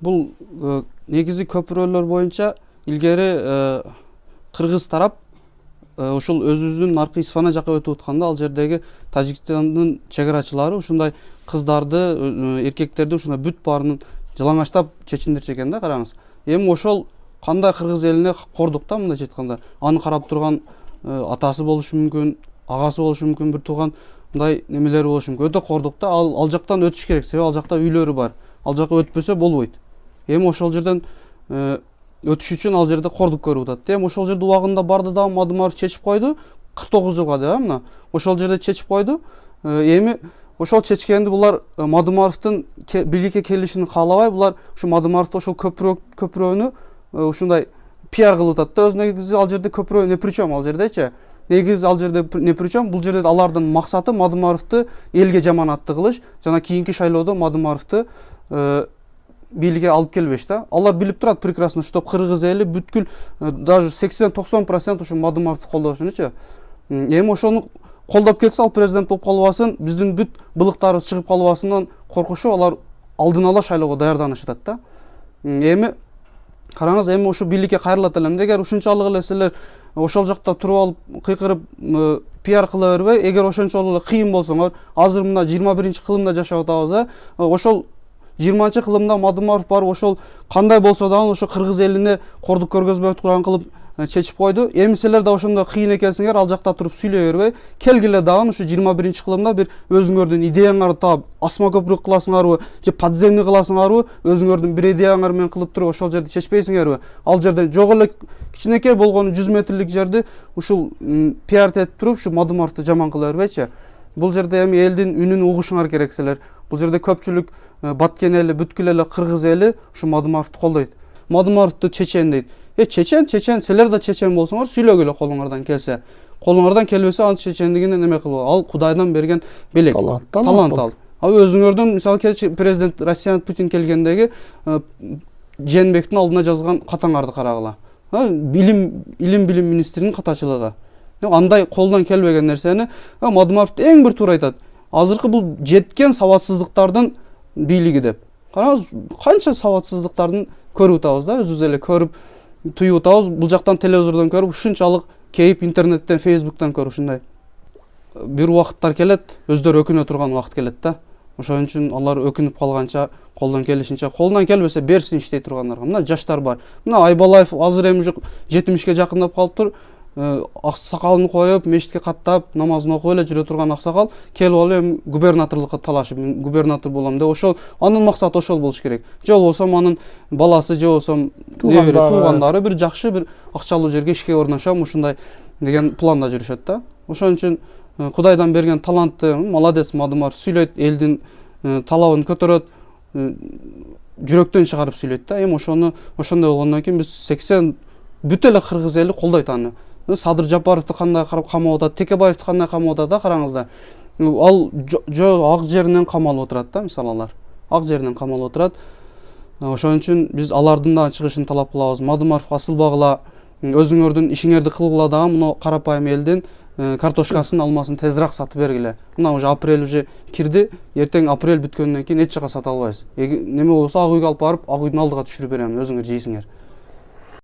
Бул негизи көпүрөлөр боюнча илгери кыргыз тарап ошол өзүбүздүн аркы Исфана жака өтүп атканда ал жердеги Тажикстандын чек-арачылары ушундай кыздарды, эркектерди ушундай бүт баарынын жалаңачтап чечиндирчү экен да, караңыз. Эми ошол кандай кыргыз элине кордук да, мындайча айтканда. Аны карап турган атасы болушу мүмкүн, агасы болушу мүмкүн, бир тууган мындай немелери болушу мүмкүн. Өтө кордук да, ал жактан өтүш керек, себеби ал жакта үйлөрү бар. Ал жака өтпөсө болбойт. Эми ошол жерден өтүш үчүн ал жерде кордук көрүп атат. Эми ошол жерде убагында барды да Мадымаров чечип койду. 49 жылга да, мына ошол жерде чечип койду. Эми ошол чечкенди булар Мадымаровдун бийликке келишин каалабай, булар ушу Мадымаровду ошол көпүрөнү ушундай пиар кылып атат да. Өз негизи ал жерде көпүрө не причем ал жердечи? Негизи ал жерде не причем? Бул жерде алардын максаты Мадымаровду элге жаманатты кылыш, жана кийинки шайлоодо Мадымаровду бийликке алып келбеш да. Алар билип турат прекрасно, что кыргыз эли бүткүл даже 80-90% ушу Мадымаровду колдошунучу. Эми ошону колдоп келсе, ал президент болуп калбасын, биздин бүт былыктарыбыз чыгып калбасынан коркушу, алар алдын ала шайлоого даярданышат да. Эми караңыз, эми ушу бийликке кайрылат элем. Эгер ушунчалык эле силер ошол жакта туруп алып кыйкырып пиар кыла бербей, эгер ошончолук эле кыйын болсоңор, азыр мына 21-кылымда жашап атабыз, ошол 20-кылымда Мадымаров барып ошол кандай болсо дагы ошо кыргыз элине кордук көргөзбөй турган кылып чечип койду. Эми силер да ошондой кыйын экенсиңер, ал жакта туруп сүйлөй бербей, келгиле дагы ушу 21-кылымда бир өзүңөрдүн идеяңарды таап, асма көпүрө кыласыңарбы, же подземный кыласыңарбы, өзүңөрдүн бир идеяңар менен кылып туруп ошол жерди чечпейсиңерби? Ал жерде жок эле кичинекей болгону 100 метрлик жерди ушул пиар этип туруп, ушу Мадымаровду жаман кыла бербейчи? Бул жерде эми элдин үнүн угушуңар керек силер. Бул жерде көпчүлүк Баткен эли, бүткүл эле кыргыз эли ушу Мадымаровду колдойт. Мадымаровду чечен дейт. Чечен, силер да чечен болсоңор, сүйлөгүлө колуңардан келсе. Колуңардан келбесе, ал чечендигине неме кылып, ал Кудайдан берген белек. Талант ал. Ал өзүңөрдүн, мисалы президент Россиян Путин келгендеги Жээнбектин алдына жазган катаңарды карагыла. Илим министринин катачылыгы. Андай колдон келбеген нерсени Мадымаров эң бир туура айтат. Азыркы бул жеткен сабатсыздыктардын бийлиги деп. Караңыз, канча сабатсыздыктардын көрүп атабыз да, өзүбүз эле көрүп туюп атабыз. Бул жактан телевизордон көрүп, ушунчалык кейип интернеттен, фейсбуктан көрүп ушундай. Бир убакыттар келет, өздөрү өкүнө турган убакыт келет да. Ошон үчүн алар өкүнүп калганча, колдон келишинче, колунан келбесе берсин иштей тургандарга. Мына жаштар бар. Мына Айбалаев азыр эми 70-ке жакындап калыптыр. Аксакалын коюп, мешитке каттап, намазын окуп эле жүрө турган аксакал келип алып эми губернаторлукка талашып, губернатор болом деп, ошол анын максаты ошол болуш керек. Же болбосо анын баласы, же болбосо туугандары бир жакшы, бир акчалуу жерге ишке орношом, ушундай деген планда жүрүшөт да. Ошон үчүн Кудайдан берген талантты, молодец Мадымаров сүйлөйт, элдин талабын көтөрөт, жүрөктөн чыгарып сүйлөйт да. Эми ошондой болгондон кийин биз 80 бүт эле кыргыз эли колдойт аны. Садыр Жапаровду кандай камап атат, Текебаевди кандай камап атат да, караңыздар. Ал ак жеринен камалып отурат да, мисалы алар. Ак жеринен камалып отурат. Ошон үчүн биз алардын да чыгышын талап кылабыз. Мадымаров асылбагыла, өзүңөрдүн ишиңерди кылгыла дагы, мына карапайым элдин картошкасын, алмасын тезирээк сатып бергиле. Мына уже апрель уже кирди, эртең апрель бүткөндөн кийин эч жака сата албайбыз. Неме болсо ак үйгө алып барып, ак үйдүн алдыга түшүрүп берем, өзүңөр жейсиңер.